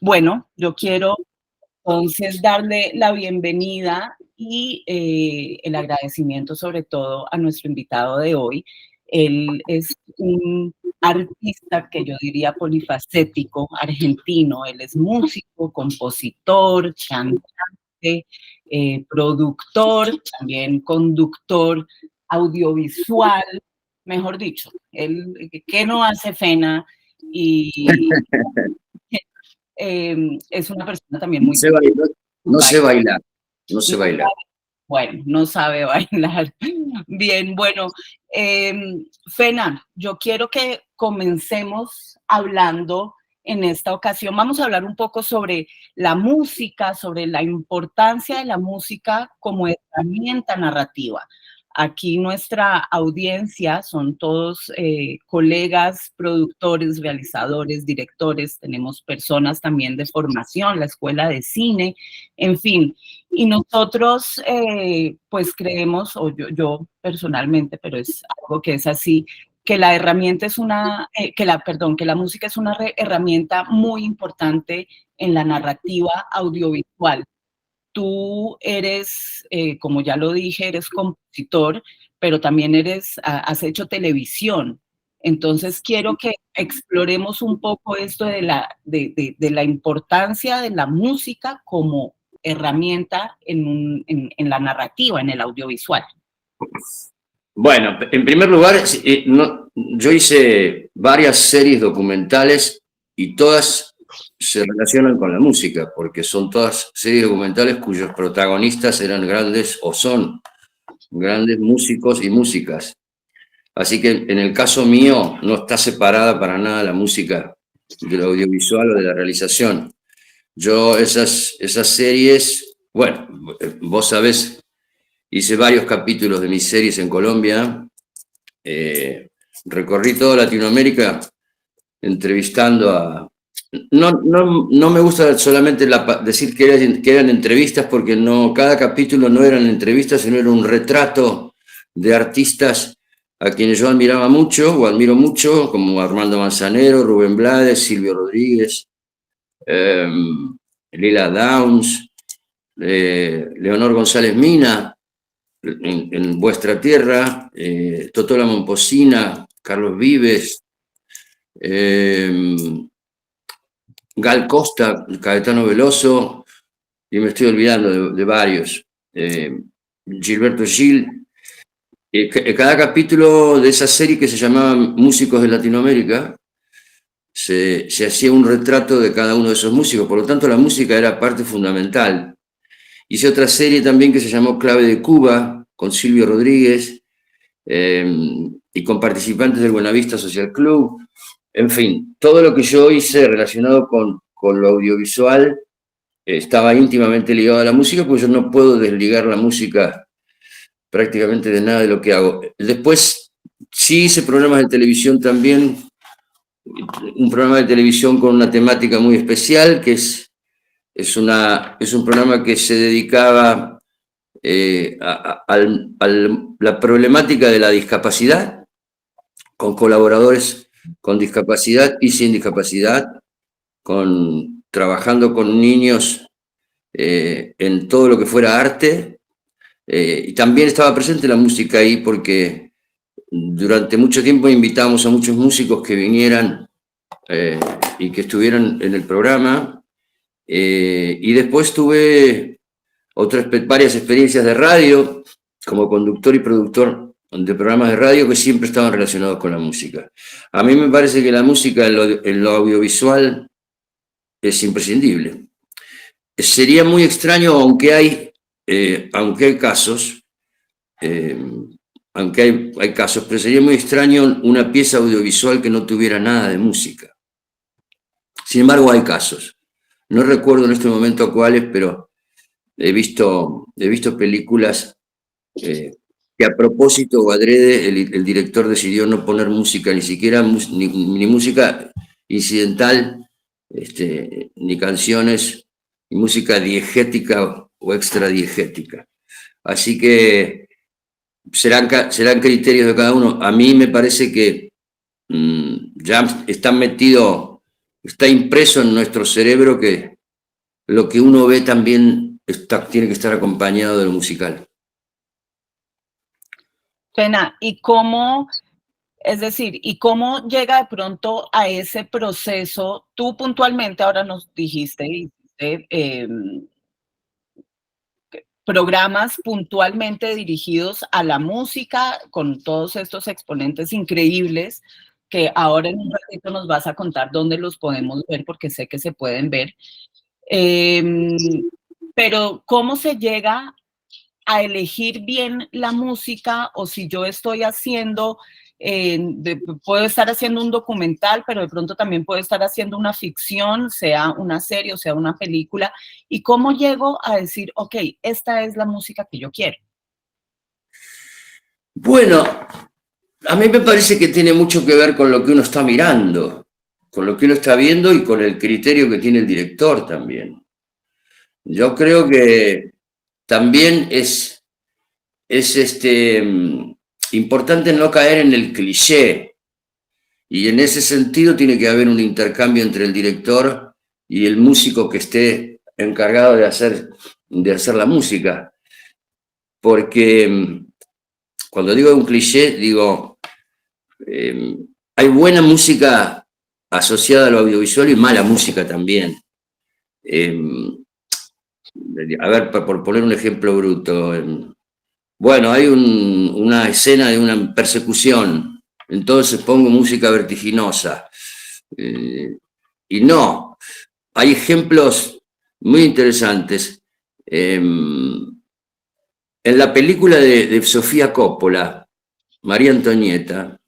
Bueno, yo quiero entonces darle la bienvenida y el agradecimiento sobre todo a nuestro invitado de hoy. Él es un artista que yo diría polifacético, argentino. Él es músico, compositor, cantante, productor, también conductor audiovisual, mejor dicho, él, ¿qué no hace Fena? Y es una persona también No muy sé bailar, no sé bailar. bailar, no sé No bailar. sabe, bueno, no sabe bailar. Bien, bueno, Fena, yo quiero que comencemos hablando en esta ocasión. Vamos a hablar un poco sobre la música, sobre la importancia de la música como herramienta narrativa. Aquí nuestra audiencia son todos colegas, productores, realizadores, directores, tenemos personas también de formación, la escuela de cine, en fin. Y nosotros, pues creemos, o yo personalmente, pero es algo que es así, que la herramienta es una, que la música es una herramienta muy importante en la narrativa audiovisual. Tú eres, como ya lo dije, eres compositor, pero también has hecho televisión. Entonces quiero que exploremos un poco esto de la importancia de la música como herramienta en la narrativa, en el audiovisual. Bueno, en primer lugar, yo hice varias series documentales y todas se relacionan con la música, porque son todas series documentales cuyos protagonistas eran grandes o son grandes músicos y músicas. Así que en el caso mío no está separada para nada la música del audiovisual o de la realización. Yo esas series, bueno, vos sabés, hice varios capítulos de mis series en Colombia, recorrí toda Latinoamérica entrevistando a... No me gusta solamente decir que eran entrevistas porque no, cada capítulo no eran entrevistas, sino era un retrato de artistas a quienes yo admiraba mucho o admiro mucho, como Armando Manzanero, Rubén Blades, Silvio Rodríguez, eh, Lila Downs, Leonor González Mina, en Vuestra Tierra, Totola Momposina, Carlos Vives, eh, Gal Costa, Caetano Veloso, y me estoy olvidando de varios, Gilberto Gil. Cada capítulo de esa serie que se llamaba Músicos de Latinoamérica, se hacía un retrato de cada uno de esos músicos, por lo tanto la música era parte fundamental. Hice otra serie también que se llamó Clave de Cuba, con Silvio Rodríguez, y con participantes del Buenavista Social Club. En fin, todo lo que yo hice relacionado con lo audiovisual estaba íntimamente ligado a la música, porque yo no puedo desligar la música prácticamente de nada de lo que hago. Después sí hice programas de televisión también, un programa de televisión con una temática muy especial, que es un programa que se dedicaba la problemática de la discapacidad, con colaboradores con discapacidad y sin discapacidad, trabajando con niños en todo lo que fuera arte. Y también estaba presente la música ahí porque durante mucho tiempo invitamos a muchos músicos que vinieran y que estuvieran en el programa. Y después tuve varias experiencias de radio como conductor y productor de programas de radio que siempre estaban relacionados con la música. A mí me parece que la música en lo audiovisual es imprescindible. Sería muy extraño, aunque hay casos, eh, hay casos, pero sería muy extraño una pieza audiovisual que no tuviera nada de música. Sin embargo, hay casos. No recuerdo en este momento cuáles, pero he visto películas que a propósito o adrede el director decidió no poner música, ni siquiera ni música incidental, ni canciones, ni música diegética o extradiegética. Así que serán criterios de cada uno. A mí me parece que ya están metidos está impreso en nuestro cerebro que lo que uno ve también tiene que estar acompañado de lo musical. Pena, ¿y cómo, es decir, y cómo llega de pronto a ese proceso? Tú puntualmente ahora nos dijiste, programas puntualmente dirigidos a la música, con todos estos exponentes increíbles, que ahora en un ratito nos vas a contar dónde los podemos ver, porque sé que se pueden ver. Pero ¿cómo se llega a elegir bien la música? O si yo estoy haciendo, puedo estar haciendo un documental, pero de pronto también puedo estar haciendo una ficción, sea una serie o sea una película, y cómo llego a decir, ok, esta es la música que yo quiero. Bueno, a mí me parece que tiene mucho que ver con lo que uno está mirando, con lo que uno está viendo y con el criterio que tiene el director también. Yo creo que también es importante no caer en el cliché, y en ese sentido tiene que haber un intercambio entre el director y el músico que esté encargado de hacer la música. Porque cuando digo un cliché, digo, hay buena música asociada a lo audiovisual y mala música también. A ver, por poner un ejemplo bruto, bueno, hay una escena de una persecución, entonces pongo música vertiginosa. Y no, hay ejemplos muy interesantes. En la película de Sofía Coppola, María Antonieta,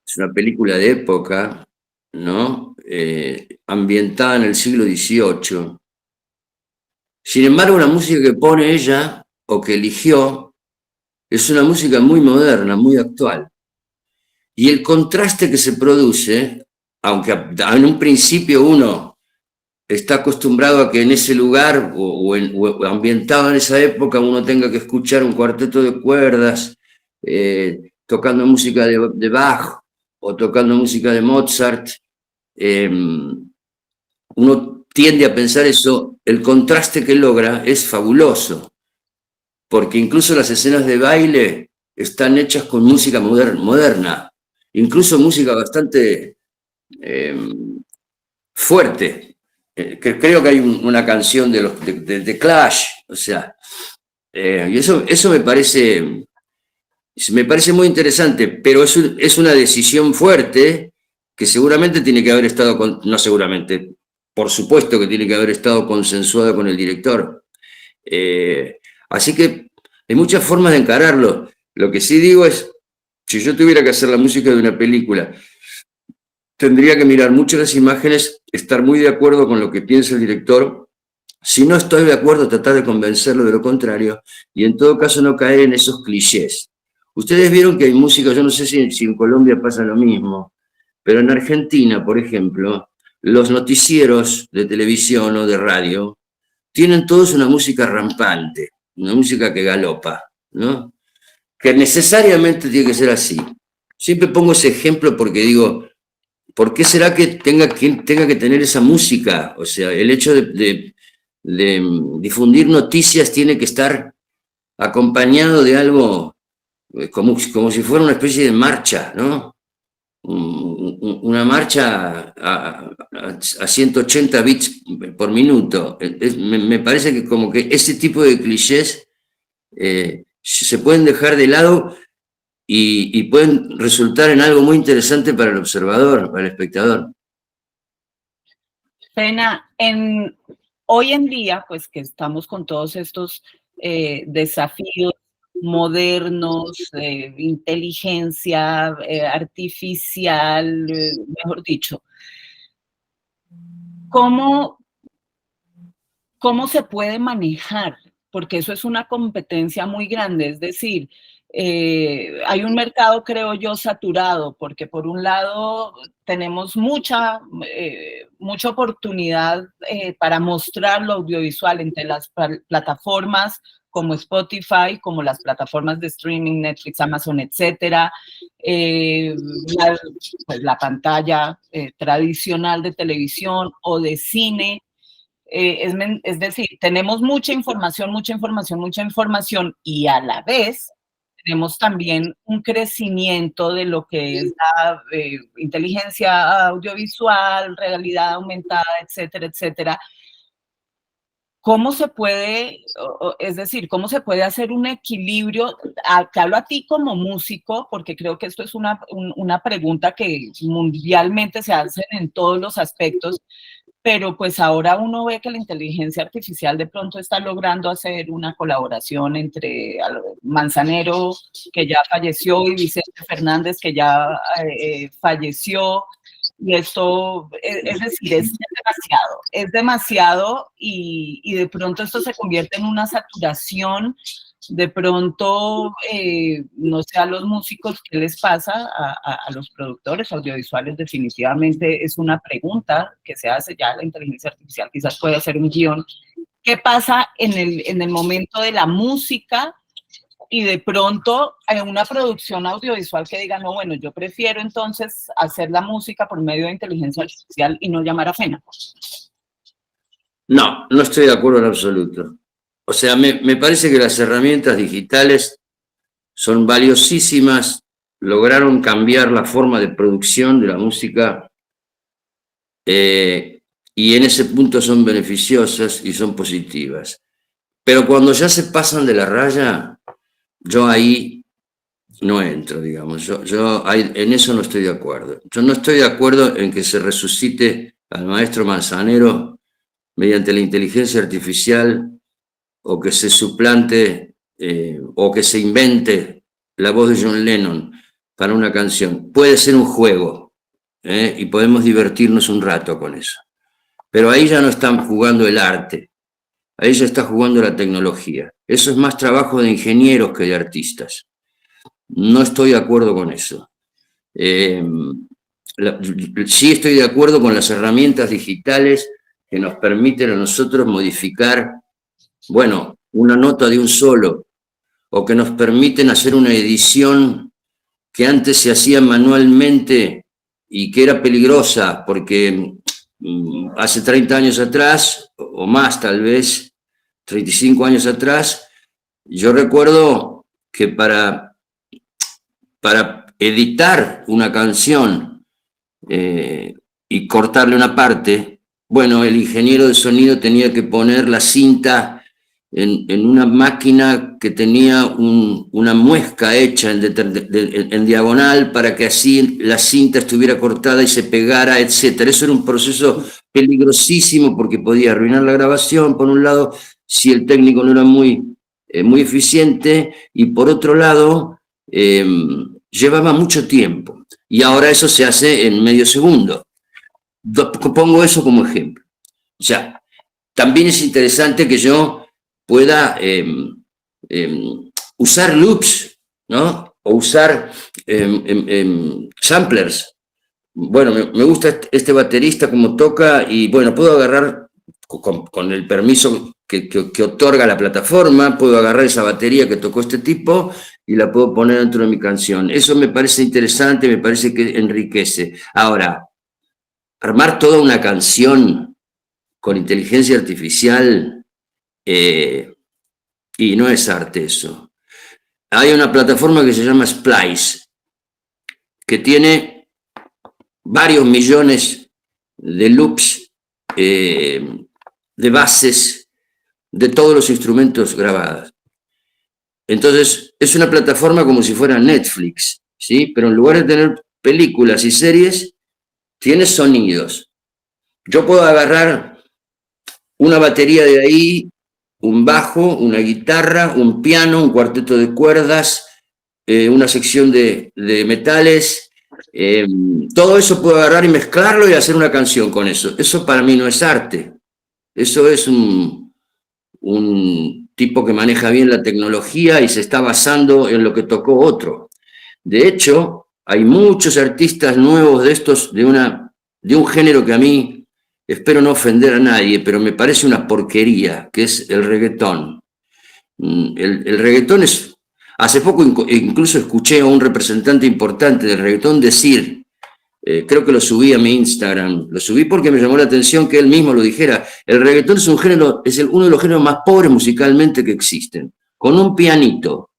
es una película de época, ¿no? Ambientada en el siglo XVIII. Sin embargo, la música que pone ella, o que eligió, es una música muy moderna, muy actual. Y el contraste que se produce, aunque en un principio uno está acostumbrado a que en ese lugar o ambientado en esa época uno tenga que escuchar un cuarteto de cuerdas, tocando música de Bach o tocando música de Mozart, uno tiende a pensar eso. El contraste que logra es fabuloso, porque incluso las escenas de baile están hechas con música moderna, incluso música bastante fuerte. Creo que hay una canción de Clash, o sea, y eso me parece muy interesante, pero es una decisión fuerte que seguramente tiene que haber estado, no seguramente, por supuesto que tiene que haber estado consensuada con el director. Así que hay muchas formas de encararlo. Lo que sí digo es, si yo tuviera que hacer la música de una película, tendría que mirar mucho las imágenes, estar muy de acuerdo con lo que piensa el director. Si no estoy de acuerdo, tratar de convencerlo de lo contrario, y en todo caso no caer en esos clichés. Ustedes vieron que hay música, yo no sé si en Colombia pasa lo mismo, pero en Argentina, por ejemplo, los noticieros de televisión o de radio tienen todos una música rampante, una música que galopa, ¿no? Que necesariamente tiene que ser así. Siempre pongo ese ejemplo porque digo, ¿por qué será que tenga que tener esa música? O sea, el hecho de difundir noticias tiene que estar acompañado de algo como si fuera una especie de marcha, ¿no? Una marcha a 180 bits por minuto. Me parece que como que ese tipo de clichés se pueden dejar de lado y pueden resultar en algo muy interesante para el observador, para el espectador. Pena, hoy en día, pues que estamos con todos estos desafíos modernos, inteligencia artificial, mejor dicho, ¿cómo se puede manejar? Porque eso es una competencia muy grande, es decir, Hay un mercado, creo yo, saturado, porque por un lado tenemos mucha oportunidad para mostrar lo audiovisual entre las plataformas como Spotify, como las plataformas de streaming, Netflix, Amazon, etcétera, pues la pantalla tradicional de televisión o de cine. Es decir, tenemos mucha información, y a la vez tenemos también un crecimiento de lo que es la inteligencia audiovisual, realidad aumentada, etcétera, etcétera. ¿Cómo se puede, es decir, cómo se puede hacer un equilibrio? Te hablo a ti como músico, porque creo que esto es una pregunta que mundialmente se hace en todos los aspectos, pero pues ahora uno ve que la inteligencia artificial de pronto está logrando hacer una colaboración entre Manzanero, que ya falleció, y Vicente Fernández, que ya falleció. Y esto, es decir, es demasiado y de pronto esto se convierte en una saturación. De pronto, no sé a los músicos qué les pasa, a los productores audiovisuales definitivamente es una pregunta que se hace ya la inteligencia artificial, quizás puede hacer un guión. ¿Qué pasa en el momento de la música? Y de pronto hay una producción audiovisual que diga, no, bueno, yo prefiero entonces hacer la música por medio de inteligencia artificial y no llamar a Fena. No, no estoy de acuerdo en absoluto. O sea, me parece que las herramientas digitales son valiosísimas, lograron cambiar la forma de producción de la música y en ese punto son beneficiosas y son positivas. Pero cuando ya se pasan de la raya, yo ahí no entro, digamos. En eso no estoy de acuerdo. Yo no estoy de acuerdo en que se resucite al maestro Manzanero mediante la inteligencia artificial o que se suplante o que se invente la voz de John Lennon para una canción. Puede ser un juego y podemos divertirnos un rato con eso. Pero ahí ya no están jugando el arte, ahí ya está jugando la tecnología. Eso es más trabajo de ingenieros que de artistas. No estoy de acuerdo con eso. Sí estoy de acuerdo con las herramientas digitales que nos permiten a nosotros modificar, bueno, una nota de un solo, o que nos permiten hacer una edición que antes se hacía manualmente y que era peligrosa, porque hace 30 años atrás, o más tal vez, 35 años atrás, yo recuerdo que para editar una canción y cortarle una parte, bueno, el ingeniero de sonido tenía que poner la cinta en una máquina que tenía una muesca hecha en diagonal para que así la cinta estuviera cortada y se pegara, etc. Eso era un proceso peligrosísimo porque podía arruinar la grabación, por un lado, si el técnico no era muy eficiente, y por otro lado, llevaba mucho tiempo. Y ahora eso se hace en medio segundo. Pongo eso como ejemplo. O sea, también es interesante que yo pueda usar loops, ¿no? O usar samplers. Bueno, me gusta este baterista como toca y, bueno, puedo agarrar con el permiso que otorga la plataforma, puedo agarrar esa batería que tocó este tipo y la puedo poner dentro de mi canción. Eso me parece interesante, me parece que enriquece. Ahora, armar toda una canción con inteligencia artificial, y no es arte eso. Hay una plataforma que se llama Splice, que tiene varios millones de loops, de bases de todos los instrumentos grabados. Entonces, es una plataforma como si fuera Netflix, ¿sí? Pero en lugar de tener películas y series, tiene sonidos. Yo puedo agarrar una batería de ahí, un bajo, una guitarra, un piano, un cuarteto de cuerdas, una sección de metales, todo eso puedo agarrar y mezclarlo y hacer una canción con eso. Eso para mí no es arte. Eso es un tipo que maneja bien la tecnología y se está basando en lo que tocó otro. De hecho, hay muchos artistas nuevos de estos, de un género que a mí, espero no ofender a nadie, pero me parece una porquería, que es el reggaetón. El reggaetón es... Hace poco incluso escuché a un representante importante del reggaetón decir, creo que lo subí a mi Instagram, lo subí porque me llamó la atención que él mismo lo dijera, el reggaetón es un género, uno de los géneros más pobres musicalmente que existen. Con un pianito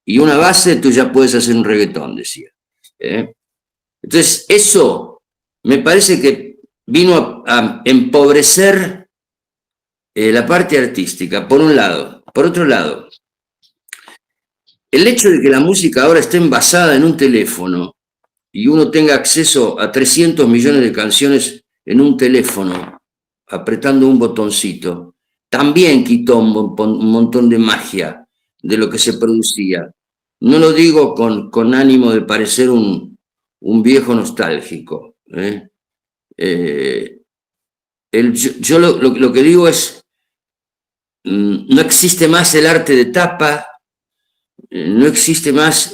y una base tú ya puedes hacer un reggaetón, decía. Entonces, eso me parece que vino a empobrecer la parte artística, por un lado. Por otro lado, el hecho de que la música ahora esté envasada en un teléfono y uno tenga acceso a 300 millones de canciones en un teléfono, apretando un botoncito, también quitó un montón de magia de lo que se producía. No lo digo con ánimo de parecer un viejo nostálgico. Yo lo que digo es, no existe más el arte de tapa, no existe más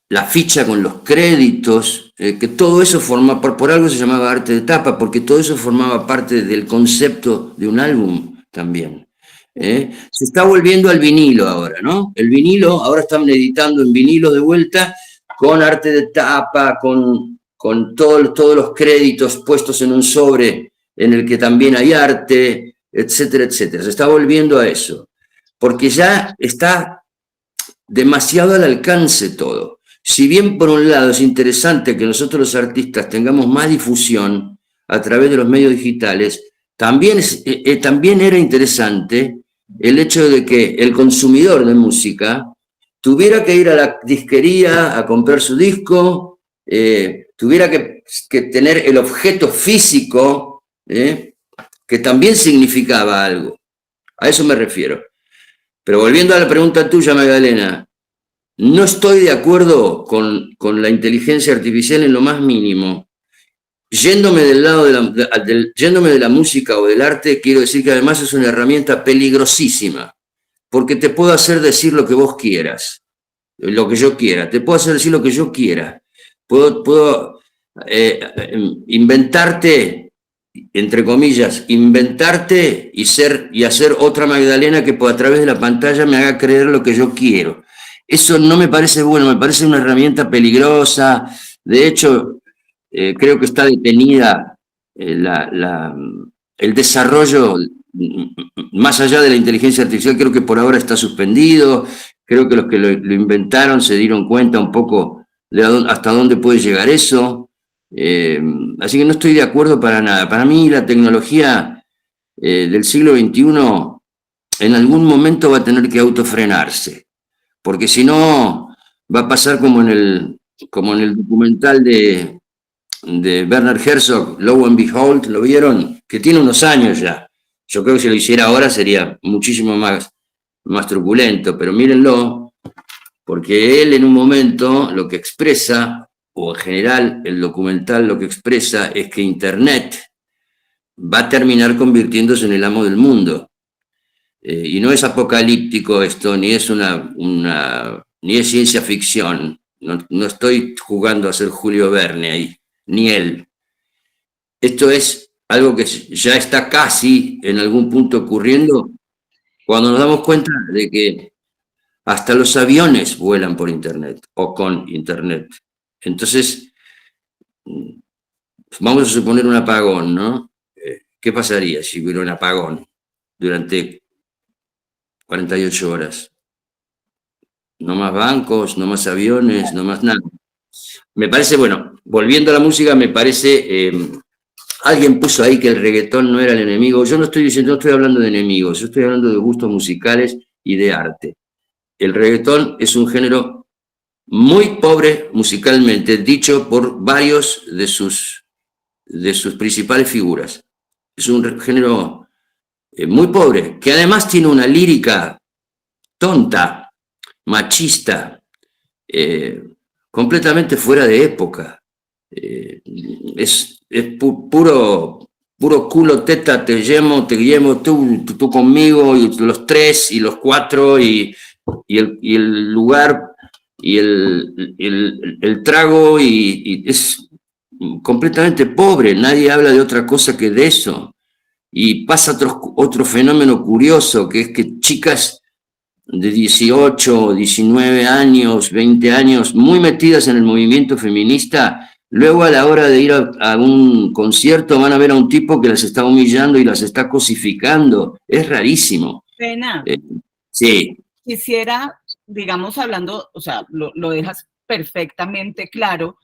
la ficha con los créditos, que todo eso forma, por algo se llamaba arte de tapa, porque todo eso formaba parte del concepto de un álbum también. Se está volviendo al vinilo ahora, ¿no? El vinilo, ahora están editando en vinilo de vuelta, con arte de tapa, con todos los créditos puestos en un sobre en el que también hay arte, etcétera, etcétera. Se está volviendo a eso, porque ya está demasiado al alcance todo. Si bien por un lado es interesante que nosotros los artistas tengamos más difusión a través de los medios digitales, también era interesante el hecho de que el consumidor de música tuviera que ir a la disquería a comprar su disco, tuviera que tener el objeto físico, que también significaba algo. A eso me refiero. Pero volviendo a la pregunta tuya, Magdalena, no estoy de acuerdo con la inteligencia artificial en lo más mínimo. Yéndome del lado yéndome de la música o del arte, quiero decir que además es una herramienta peligrosísima, porque te puedo hacer decir lo que vos quieras, lo que yo quiera, te puedo hacer decir lo que yo quiera. Puedo inventarte, entre comillas, inventarte y hacer otra Magdalena que a través de la pantalla me haga creer lo que yo quiero. Eso no me parece bueno, me parece una herramienta peligrosa. De hecho, creo que está detenida el desarrollo, más allá de la inteligencia artificial, creo que por ahora está suspendido. Creo que los que lo inventaron se dieron cuenta un poco de hasta dónde puede llegar eso. Así que no estoy de acuerdo para nada. Para mí la tecnología del siglo XXI en algún momento va a tener que autofrenarse, porque si no va a pasar como en el documental de Werner Herzog, Lo and Behold, ¿lo vieron? Que tiene unos años ya. Yo creo que si lo hiciera ahora sería muchísimo más truculento, pero mírenlo, porque él en un momento lo que expresa, o en general el documental lo que expresa, es que Internet va a terminar convirtiéndose en el amo del mundo. Y no es apocalíptico esto, ni es ni es ciencia ficción. No estoy jugando a ser Julio Verne ahí, ni él. Esto es algo que ya está casi en algún punto ocurriendo cuando nos damos cuenta de que hasta los aviones vuelan por Internet o con Internet. Entonces, vamos a suponer un apagón, ¿no? ¿Qué pasaría si hubiera un apagón durante 48 horas? No más bancos, no más aviones, no más nada. Me parece, bueno, volviendo a la música, me parece, alguien puso ahí que el reggaetón no era el enemigo. Yo no estoy diciendo, no estoy hablando de enemigos, yo estoy hablando de gustos musicales y de arte. El reggaetón es un género muy pobre musicalmente, dicho por varios de sus principales figuras. Es un género muy pobre, que además tiene una lírica tonta, machista, completamente fuera de época. Es puro puro culo, teta, te llevo tú conmigo, y los tres, y los cuatro, y el lugar, y el trago, y es completamente pobre, nadie habla de otra cosa que de eso. Y pasa otro fenómeno curioso, que es que chicas de 18, 19 años, 20 años, muy metidas en el movimiento feminista, luego a la hora de ir a un concierto van a ver a un tipo que las está humillando y las está cosificando. Es rarísimo. Pena. Sí. Quisiera, digamos, hablando, o sea, lo dejas perfectamente claro.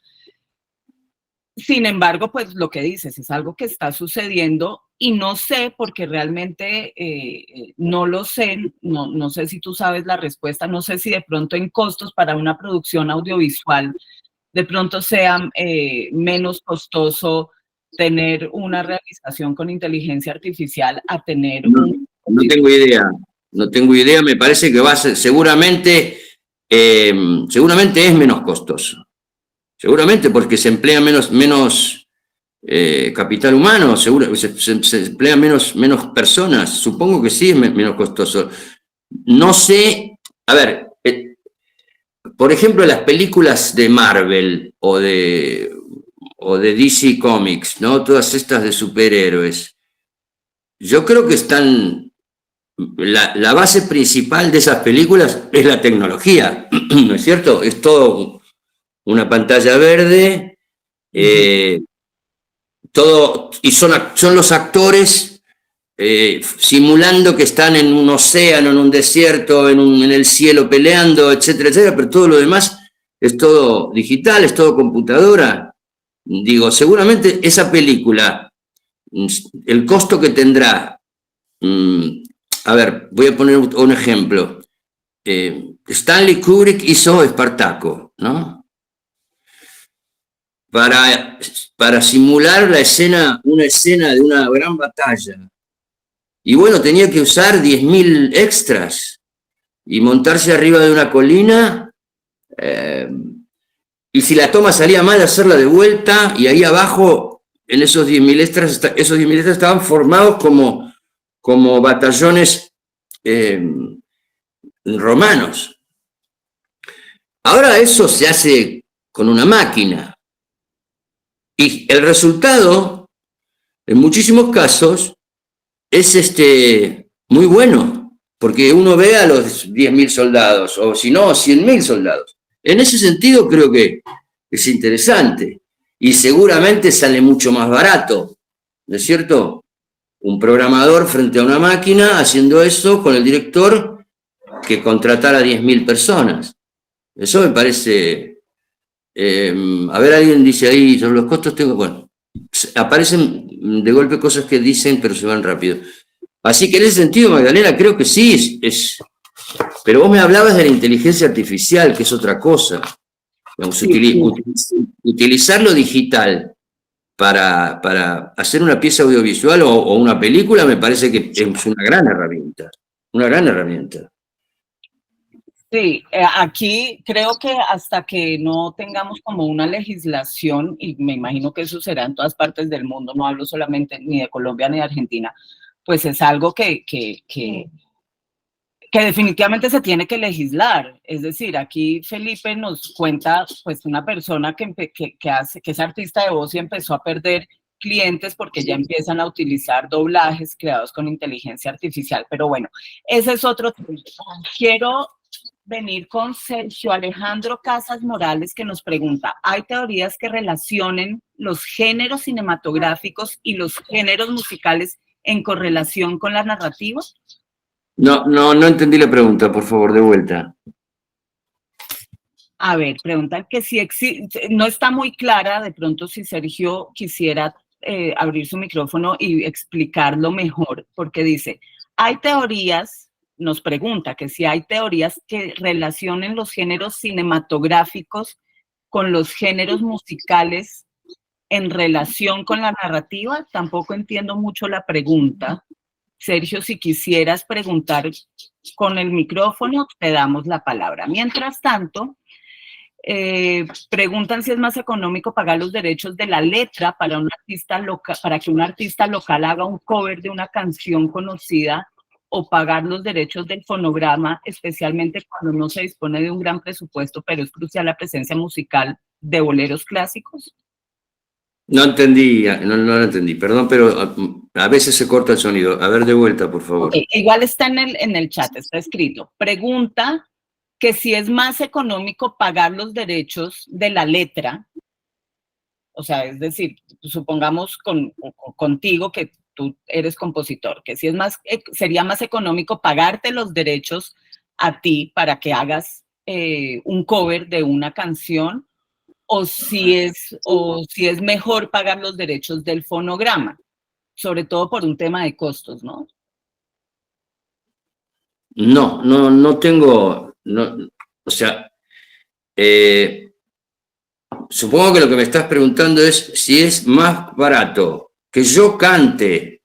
Sin embargo, pues lo que dices es algo que está sucediendo y no sé, porque realmente no lo sé, no sé si tú sabes la respuesta, no sé si de pronto en costos para una producción audiovisual de pronto sea menos costoso tener una realización con inteligencia artificial a tener un... No tengo idea, no tengo idea, me parece que va a ser, seguramente es menos costoso. Seguramente porque se emplea menos capital humano, seguro, se emplea menos personas. Supongo que sí es menos costoso. No sé, a ver, por ejemplo, las películas de Marvel o de DC Comics, ¿no? Todas estas de superhéroes. Yo creo que están. La base principal de esas películas es la tecnología, ¿no es cierto? Es todo una pantalla verde. Todo, y son los actores simulando que están en un océano, en un desierto, en el cielo peleando, etcétera, etcétera, pero todo lo demás es todo digital, es todo computadora. Digo, seguramente esa película, el costo que tendrá, a ver, voy a poner un ejemplo. Stanley Kubrick hizo Espartaco, ¿no? Para simular una escena de una gran batalla. Y bueno, tenía que usar 10.000 extras y montarse arriba de una colina. Y si la toma salía mal, hacerla de vuelta. Y ahí abajo, en esos 10.000 extras, estaban formados como batallones romanos. Ahora eso se hace con una máquina. Y el resultado, en muchísimos casos, es muy bueno, porque uno ve a los 10.000 soldados, o si no, 100.000 soldados. En ese sentido creo que es interesante y seguramente sale mucho más barato, ¿no es cierto? Un programador frente a una máquina haciendo eso con el director que contratar a 10.000 personas. Eso me parece... a ver, alguien dice ahí, sobre los costos tengo... Bueno, aparecen de golpe cosas que dicen, pero se van rápido. Así que en ese sentido, Magdalena, creo que sí, pero vos me hablabas de la inteligencia artificial, que es otra cosa. Vamos, Sí. utilizar lo digital para hacer una pieza audiovisual o una película me parece que es una gran herramienta. Una gran herramienta. Sí, aquí creo que hasta que no tengamos como una legislación, y me imagino que eso será en todas partes del mundo, no hablo solamente ni de Colombia ni de Argentina, pues es algo que definitivamente se tiene que legislar. Es decir, aquí Felipe nos cuenta, pues, una persona que es artista de voz y empezó a perder clientes porque ya empiezan a utilizar doblajes creados con inteligencia artificial. Pero bueno, ese es otro tema. Quiero venir con Sergio Alejandro Casas Morales, que nos pregunta, ¿hay teorías que relacionen los géneros cinematográficos y los géneros musicales en correlación con la narrativa? No entendí la pregunta, por favor, de vuelta. A ver, preguntan que si existe, no está muy clara, de pronto si Sergio quisiera abrir su micrófono y explicarlo mejor, porque dice, hay teorías, nos pregunta que si hay teorías que relacionen los géneros cinematográficos con los géneros musicales en relación con la narrativa. Tampoco entiendo mucho la pregunta. Sergio, si quisieras preguntar con el micrófono, te damos la palabra. Mientras tanto, Preguntan si es más económico pagar los derechos de la letra para un artista local, para que un artista local haga un cover de una canción conocida, o pagar los derechos del fonograma, especialmente cuando no se dispone de un gran presupuesto, pero es crucial la presencia musical de boleros clásicos. No entendí, no lo entendí, perdón, pero a veces se corta el sonido. A ver, de vuelta, por favor. Okay, igual está en el chat, está escrito. Pregunta que si es más económico pagar los derechos de la letra, o sea, es decir, supongamos contigo que tú eres compositor, que si es más, sería más económico pagarte los derechos a ti para que hagas un cover de una canción, o si es mejor pagar los derechos del fonograma, sobre todo por un tema de costos, ¿no? No tengo, o sea, supongo que lo que me estás preguntando es si es más barato que yo cante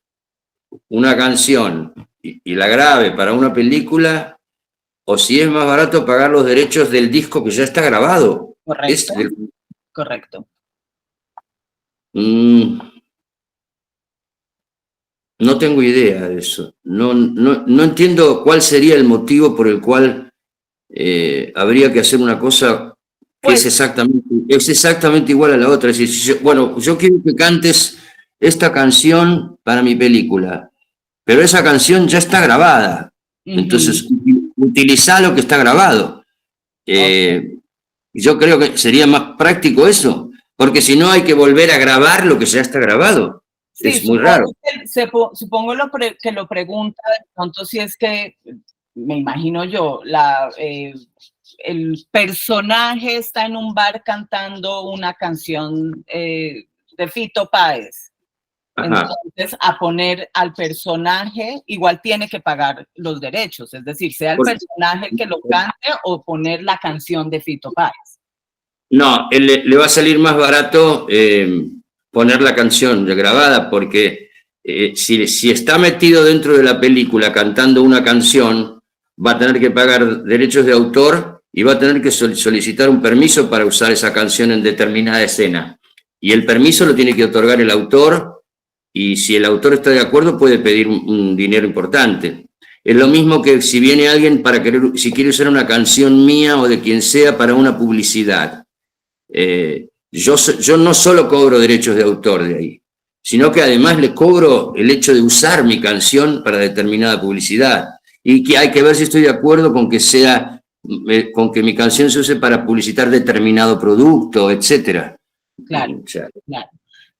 una canción y la grabe para una película, o si es más barato pagar los derechos del disco que ya está grabado. Correcto, correcto. No tengo idea de eso. No entiendo cuál sería el motivo por el cual habría que hacer una cosa que Pues, es exactamente igual a la otra. Es decir, yo quiero que cantes esta canción para mi película, pero esa canción ya está grabada. Entonces, utiliza lo que está grabado. Okay. Yo creo que sería más práctico eso, porque si no hay que volver a grabar lo que ya está grabado. Sí, Es muy raro. supongo que lo pregunta de pronto si es que, me imagino yo, el personaje está en un bar cantando una canción de Fito Páez. Ajá. Entonces, a poner al personaje, igual tiene que pagar los derechos, es decir, sea el personaje el que lo cante o poner la canción de Fito Páez. No, le va a salir más barato poner la canción ya grabada, porque si está metido dentro de la película cantando una canción, va a tener que pagar derechos de autor y va a tener que solicitar un permiso para usar esa canción en determinada escena. Y el permiso lo tiene que otorgar el autor, y si el autor está de acuerdo puede pedir un dinero importante. Es lo mismo que si viene alguien si quiere usar una canción mía o de quien sea para una publicidad. Yo no solo cobro derechos de autor de ahí, sino que además le cobro el hecho de usar mi canción para determinada publicidad. Y que hay que ver si estoy de acuerdo con con que mi canción se use para publicitar determinado producto, etcétera. Claro, claro.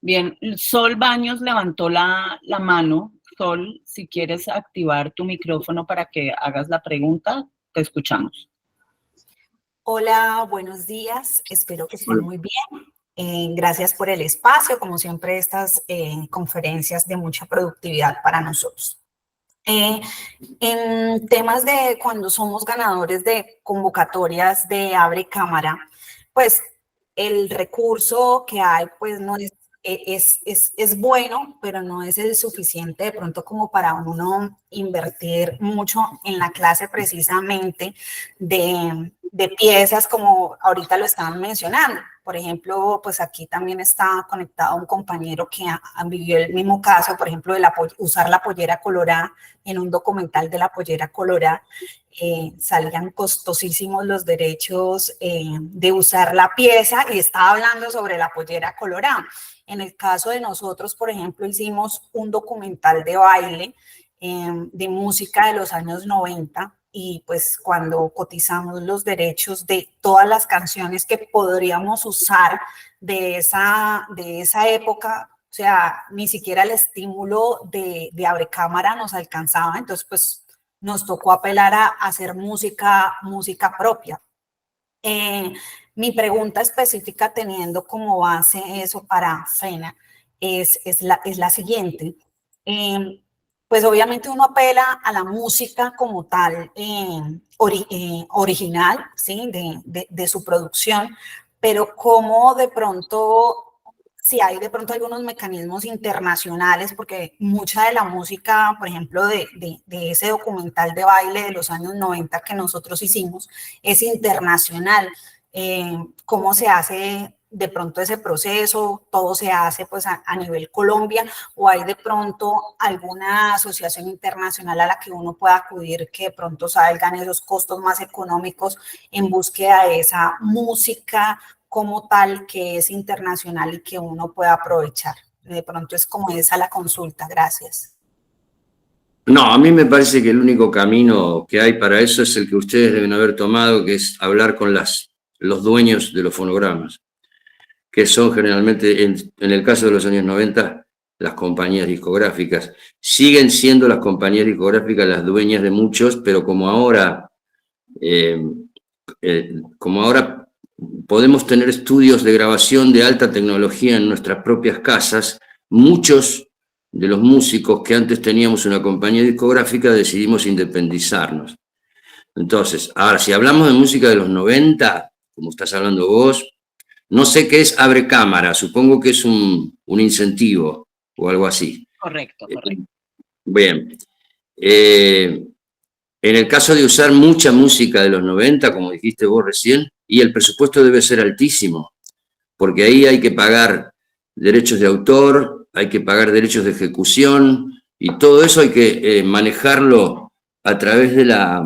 Bien, Sol Baños levantó la mano. Sol, si quieres activar tu micrófono para que hagas la pregunta, te escuchamos. Hola, buenos días. Espero que estén muy bien. Gracias por el espacio. Como siempre, estas conferencias de mucha productividad para nosotros. En temas de cuando somos ganadores de convocatorias de Abre Cámara, pues el recurso que hay pues no es bueno, pero no es el suficiente de pronto como para uno invertir mucho en la clase precisamente de piezas como ahorita lo estaban mencionando. Por ejemplo, pues aquí también está conectado un compañero que vivió el mismo caso, por ejemplo, de usar la pollera colorada en un documental de la pollera colorada. Salían costosísimos los derechos de usar la pieza y estaba hablando sobre la pollera colorada. En el caso de nosotros, por ejemplo, hicimos un documental de baile de música de los años 90 y pues cuando cotizamos los derechos de todas las canciones que podríamos usar de esa época, o sea, ni siquiera el estímulo de Abre Cámara nos alcanzaba, entonces pues nos tocó apelar a hacer música propia. Mi pregunta específica teniendo como base eso para FENA es la siguiente. Pues obviamente uno apela a la música como tal original, ¿sí? de su producción, pero cómo de pronto, si hay de pronto algunos mecanismos internacionales, porque mucha de la música, por ejemplo, de ese documental de baile de los años 90 que nosotros hicimos, es internacional. cómo se hace de pronto ese proceso, todo se hace pues a nivel Colombia, o hay de pronto alguna asociación internacional a la que uno pueda acudir que de pronto salgan esos costos más económicos en búsqueda de esa música como tal que es internacional y que uno pueda aprovechar. De pronto es como esa la consulta. Gracias. No, a mí me parece que el único camino que hay para eso es el que ustedes deben haber tomado, que es hablar con los dueños de los fonogramas, que son generalmente, en el caso de los años 90, las compañías discográficas. Siguen siendo las compañías discográficas las dueñas de muchos, pero como ahora podemos tener estudios de grabación de alta tecnología en nuestras propias casas, muchos de los músicos que antes teníamos una compañía discográfica decidimos independizarnos. Entonces, ahora, si hablamos de música de los 90, como estás hablando vos, no sé qué es Abre Cámara, supongo que es un incentivo o algo así. Correcto, correcto. Bien. En el caso de usar mucha música de los 90, como dijiste vos recién, y el presupuesto debe ser altísimo, porque ahí hay que pagar derechos de autor, hay que pagar derechos de ejecución, y todo eso hay que manejarlo a través de la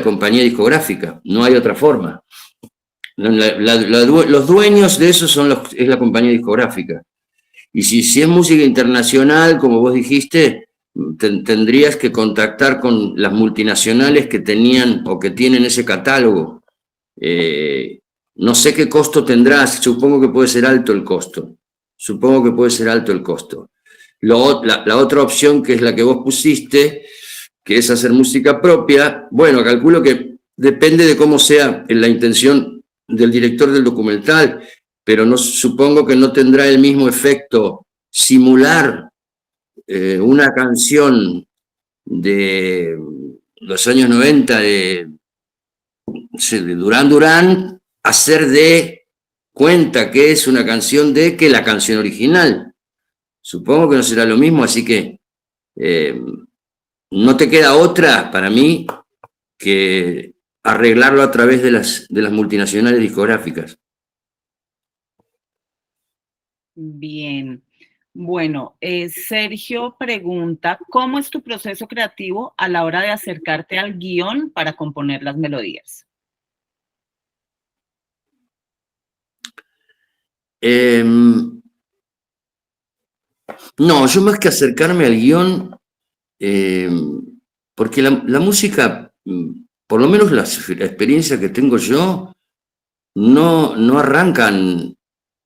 compañía discográfica. No hay otra forma. Los dueños de eso es la compañía discográfica. Y si es música internacional, como vos dijiste, tendrías que contactar con las multinacionales que tenían o que tienen ese catálogo. No sé qué costo tendrás, supongo que puede ser alto el costo. Supongo que puede ser alto el costo. La otra opción, que es la que vos pusiste, que es hacer música propia, bueno, calculo que depende de cómo sea la intención del director del documental, pero no, supongo que no tendrá el mismo efecto simular una canción de los años 90 de Duran Duran, hacer de cuenta que es una canción que la canción original. Supongo que no será lo mismo, así que no te queda otra, para mí, que arreglarlo a través de las multinacionales discográficas. Bien. Bueno, Sergio pregunta, ¿cómo es tu proceso creativo a la hora de acercarte al guión para componer las melodías? No, yo más que acercarme al guión, porque la música, por lo menos la experiencia que tengo yo, no arrancan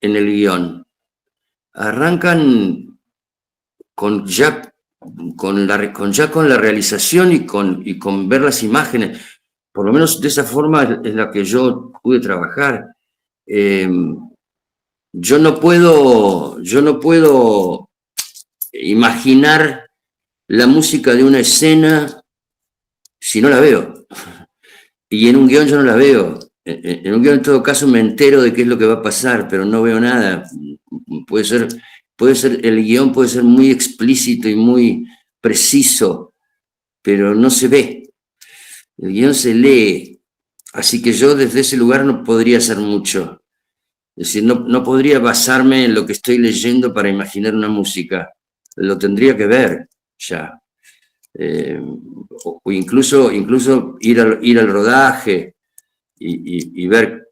en el guión. Arrancan con la realización y con ver las imágenes. Por lo menos de esa forma es la que yo pude trabajar. Yo no puedo imaginar la música de una escena si no la veo. Y en un guión yo no la veo. En un guión, en todo caso, me entero de qué es lo que va a pasar, pero no veo nada. El guión puede ser muy explícito y muy preciso, pero no se ve. El guión se lee. Así que yo desde ese lugar no podría hacer mucho. Es decir, no podría basarme en lo que estoy leyendo para imaginar una música. Lo tendría que ver ya. O incluso ir al rodaje y ver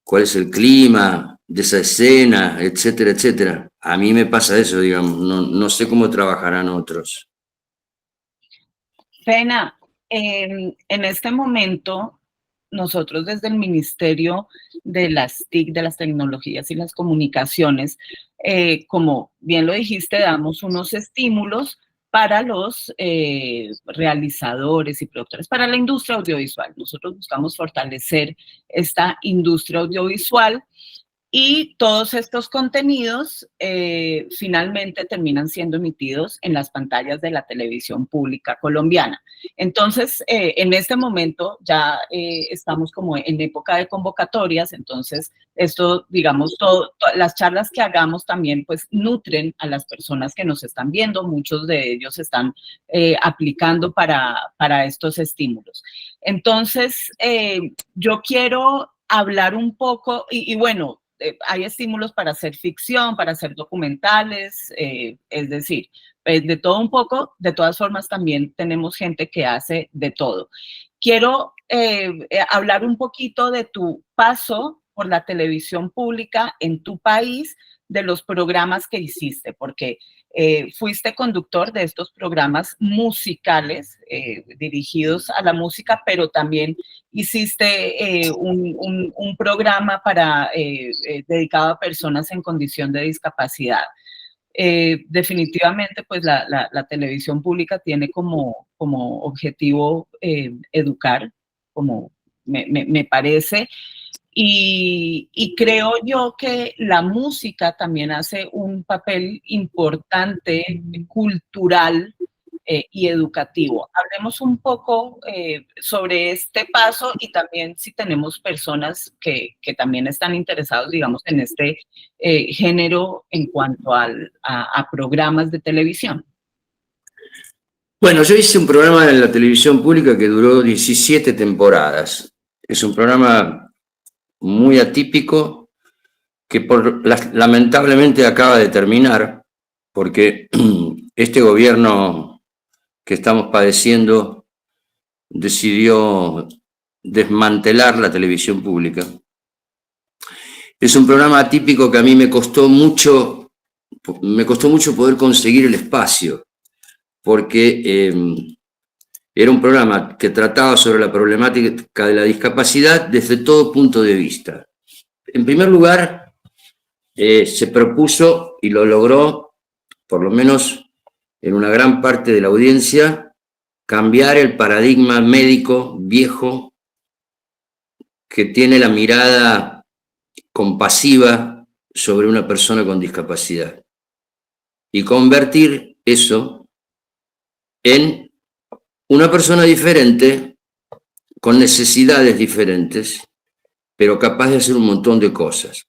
cuál es el clima de esa escena, etcétera, etcétera. A mí me pasa eso, digamos, no sé cómo trabajarán otros. Fena, en este momento, nosotros desde el Ministerio de las TIC, de las Tecnologías y las Comunicaciones, como bien lo dijiste, damos unos estímulos para los realizadores y productores, para la industria audiovisual. Nosotros buscamos fortalecer esta industria audiovisual y todos estos contenidos finalmente terminan siendo emitidos en las pantallas de la televisión pública colombiana. Entonces, en este momento ya estamos como en época de convocatorias, entonces esto, digamos, las charlas que hagamos también pues nutren a las personas que nos están viendo, muchos de ellos están aplicando para estos estímulos. Entonces, yo quiero hablar un poco, y bueno, hay estímulos para hacer ficción, para hacer documentales, es decir, de todo un poco. De todas formas, también tenemos gente que hace de todo. Quiero hablar un poquito de tu paso por la televisión pública en tu país, de los programas que hiciste, porque fuiste conductor de estos programas musicales dirigidos a la música, pero también hiciste un programa dedicado a personas en condición de discapacidad. Definitivamente, pues la televisión pública tiene como objetivo educar, como me parece. Y creo yo que la música también hace un papel importante, cultural y educativo. Hablemos un poco sobre este paso, y también si tenemos personas que también están interesados, digamos, en este género en cuanto a programas de televisión. Bueno, yo hice un programa en la televisión pública que duró 17 temporadas. Es un programa muy atípico que lamentablemente acaba de terminar, porque este gobierno que estamos padeciendo decidió desmantelar la televisión pública. Es un programa atípico que a mí me costó mucho poder conseguir el espacio, porque era un programa que trataba sobre la problemática de la discapacidad desde todo punto de vista. En primer lugar, se propuso, y lo logró, por lo menos en una gran parte de la audiencia, cambiar el paradigma médico viejo que tiene la mirada compasiva sobre una persona con discapacidad, y convertir eso en una persona diferente, con necesidades diferentes, pero capaz de hacer un montón de cosas.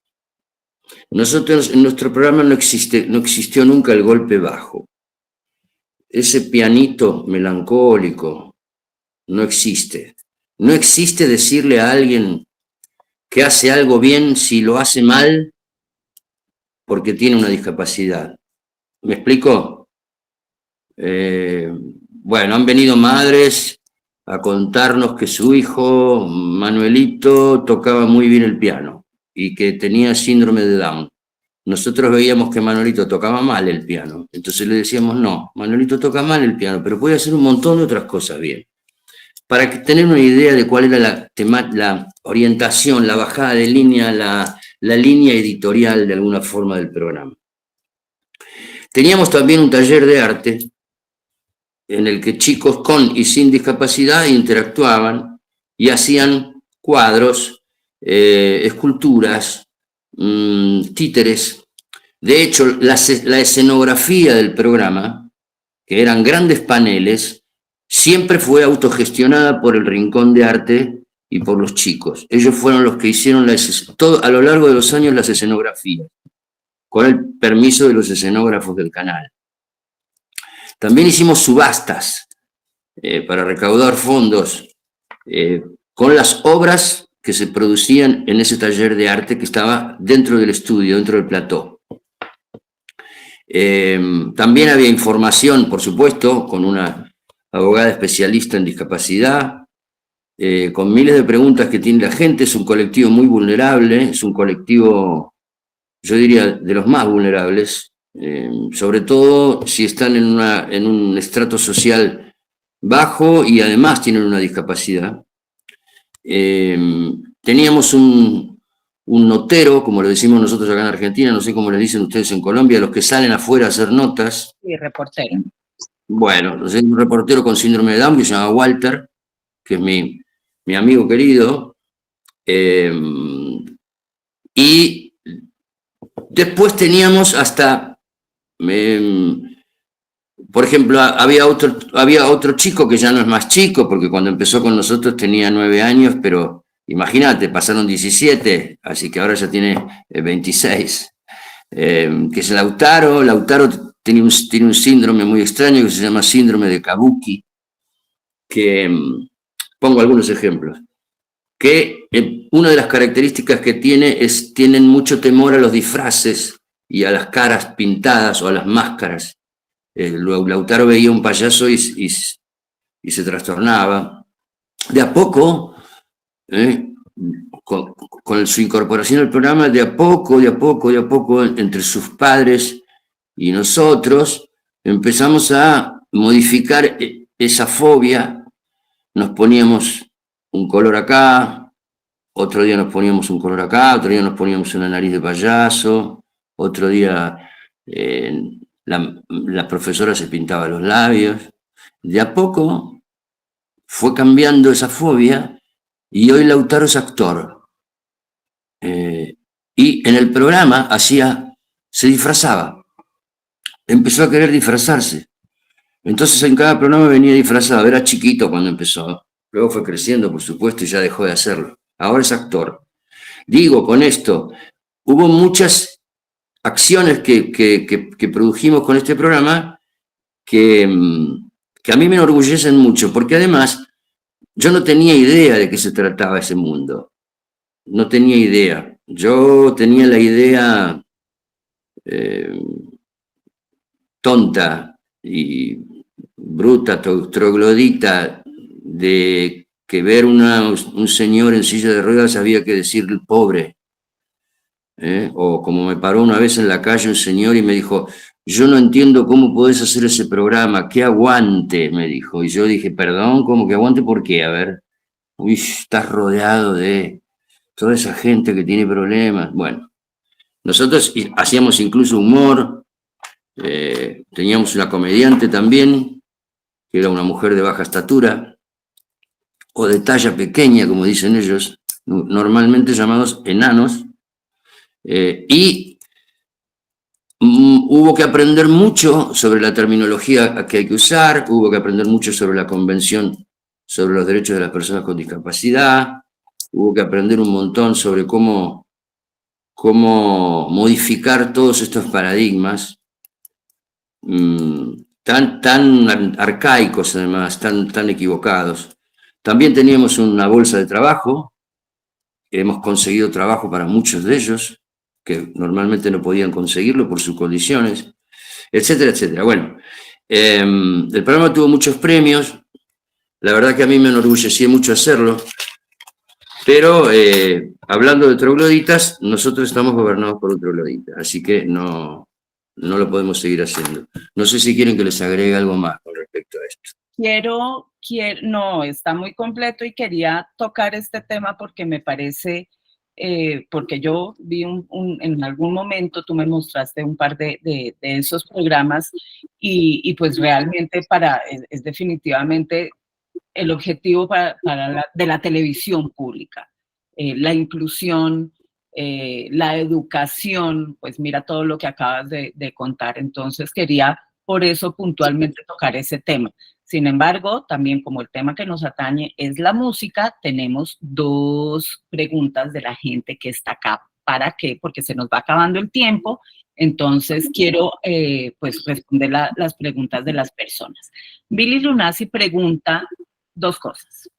Nosotros, en nuestro programa no existió nunca el golpe bajo. Ese pianito melancólico no existe. No existe decirle a alguien que hace algo bien si lo hace mal porque tiene una discapacidad. ¿Me explico? Bueno, han venido madres a contarnos que su hijo, Manuelito, tocaba muy bien el piano y que tenía síndrome de Down. Nosotros veíamos que Manuelito tocaba mal el piano, entonces le decíamos, no, Manuelito toca mal el piano, pero puede hacer un montón de otras cosas bien. Para tener una idea de cuál era la orientación, la bajada de línea, la línea editorial de alguna forma del programa. Teníamos también un taller de arte en el que chicos con y sin discapacidad interactuaban y hacían cuadros, esculturas, títeres. De hecho, la escenografía del programa, que eran grandes paneles, siempre fue autogestionada por el Rincón de Arte y por los chicos. Ellos fueron los que hicieron a lo largo de los años las escenografías, con el permiso de los escenógrafos del canal. También hicimos subastas para recaudar fondos con las obras que se producían en ese taller de arte que estaba dentro del estudio, dentro del plató. También había información, por supuesto, con una abogada especialista en discapacidad, con miles de preguntas que tiene la gente. Es un colectivo muy vulnerable, es un colectivo, yo diría, de los más vulnerables, sobre todo si están en un estrato social bajo y además tienen una discapacidad. Teníamos un notero, como lo decimos nosotros acá en Argentina, no sé cómo le dicen ustedes en Colombia, los que salen afuera a hacer notas. Sí, reportero. Bueno, entonces un reportero con síndrome de Down que se llama Walter, que es mi amigo querido, y después teníamos hasta, por ejemplo, había otro chico que ya no es más chico, porque cuando empezó con nosotros tenía 9 años, pero imagínate, pasaron 17, así que ahora ya tiene 26, que es Lautaro. Lautaro tiene un síndrome muy extraño que se llama síndrome de Kabuki, que, pongo algunos ejemplos, que una de las características que tienen mucho temor a los disfraces y a las caras pintadas o a las máscaras. Lautaro veía un payaso y se trastornaba. De a poco, con su incorporación al programa, de a poco, entre sus padres y nosotros, empezamos a modificar esa fobia. Nos poníamos un color acá, otro día nos poníamos un color acá, otro día nos poníamos una nariz de payaso, otro día la profesora se pintaba los labios. De a poco fue cambiando esa fobia y hoy Lautaro es actor. Y en el programa se disfrazaba. Empezó a querer disfrazarse. Entonces en cada programa venía disfrazado. Era chiquito cuando empezó. Luego fue creciendo, por supuesto, y ya dejó de hacerlo. Ahora es actor. Digo, con esto, hubo muchas acciones que produjimos con este programa que a mí me enorgullecen mucho, porque además yo no tenía idea de qué se trataba ese mundo. No tenía idea. Yo tenía la idea tonta y bruta, troglodita, de que ver un señor en silla de ruedas había que decir pobre. O como me paró una vez en la calle un señor y me dijo, yo no entiendo cómo podés hacer ese programa, que aguante, me dijo. Y yo dije, perdón, ¿cómo que aguante? ¿Por qué? A ver, uy, estás rodeado de toda esa gente que tiene problemas. Bueno, nosotros hacíamos incluso humor, teníamos una comediante también, que era una mujer de baja estatura, o de talla pequeña, como dicen ellos, normalmente llamados enanos, y hubo que aprender mucho sobre la terminología que hay que usar, hubo que aprender mucho sobre la Convención sobre los Derechos de las Personas con Discapacidad, hubo que aprender un montón sobre cómo modificar todos estos paradigmas tan arcaicos, además, tan equivocados. También teníamos una bolsa de trabajo, hemos conseguido trabajo para muchos de ellos, que normalmente no podían conseguirlo por sus condiciones, etcétera, etcétera. Bueno, el programa tuvo muchos premios, la verdad que a mí me enorgullecía mucho hacerlo, pero hablando de trogloditas, nosotros estamos gobernados por un troglodita, así que no lo podemos seguir haciendo. No sé si quieren que les agregue algo más con respecto a esto. No, está muy completo y quería tocar este tema porque me parece, porque yo vi en algún momento, tú me mostraste un par de esos programas y pues realmente es definitivamente el objetivo de la televisión pública, la inclusión, la educación, pues mira todo lo que acabas de contar, entonces quería por eso puntualmente tocar ese tema. Sin embargo, también como el tema que nos atañe es la música, tenemos dos preguntas de la gente que está acá. ¿Para qué? Porque se nos va acabando el tiempo, entonces quiero pues responder las preguntas de las personas. Billy Lunasi pregunta dos cosas.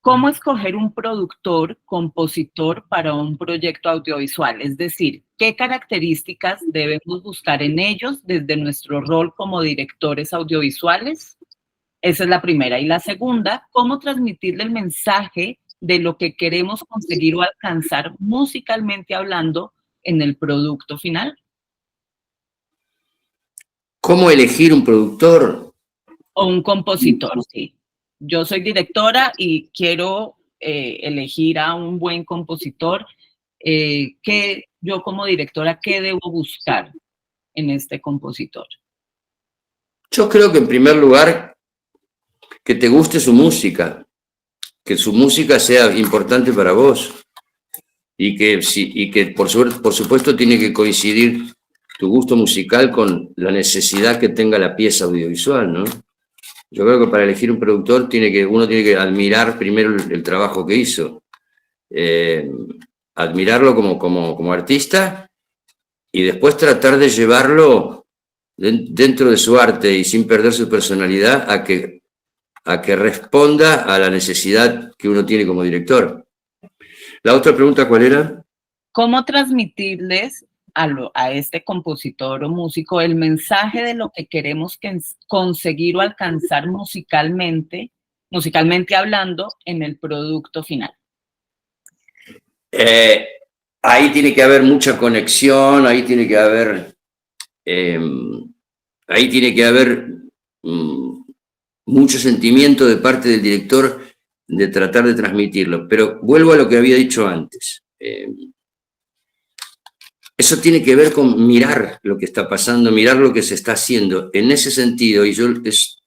¿Cómo escoger un productor, compositor para un proyecto audiovisual? Es decir, ¿qué características debemos buscar en ellos desde nuestro rol como directores audiovisuales? Esa es la primera. Y la segunda, ¿cómo transmitirle el mensaje de lo que queremos conseguir o alcanzar musicalmente hablando en el producto final? ¿Cómo elegir un productor? O un compositor, sí. Yo soy directora y quiero elegir a un buen compositor. Yo como directora, ¿qué debo buscar en este compositor? Yo creo que en primer lugar, que te guste su música, que su música sea importante para vos y que por supuesto tiene que coincidir tu gusto musical con la necesidad que tenga la pieza audiovisual, ¿no? Yo creo que para elegir un productor uno tiene que admirar primero el trabajo que hizo, admirarlo como artista y después tratar de llevarlo dentro de su arte y sin perder su personalidad a que responda a la necesidad que uno tiene como director. ¿La otra pregunta cuál era? ¿Cómo transmitirles a este compositor o músico el mensaje de lo que queremos conseguir o alcanzar musicalmente hablando, en el producto final? Ahí tiene que haber mucha conexión, ahí tiene que haber mucho sentimiento de parte del director de tratar de transmitirlo. Pero vuelvo a lo que había dicho antes. Eso tiene que ver con mirar lo que está pasando, mirar lo que se está haciendo. En ese sentido, y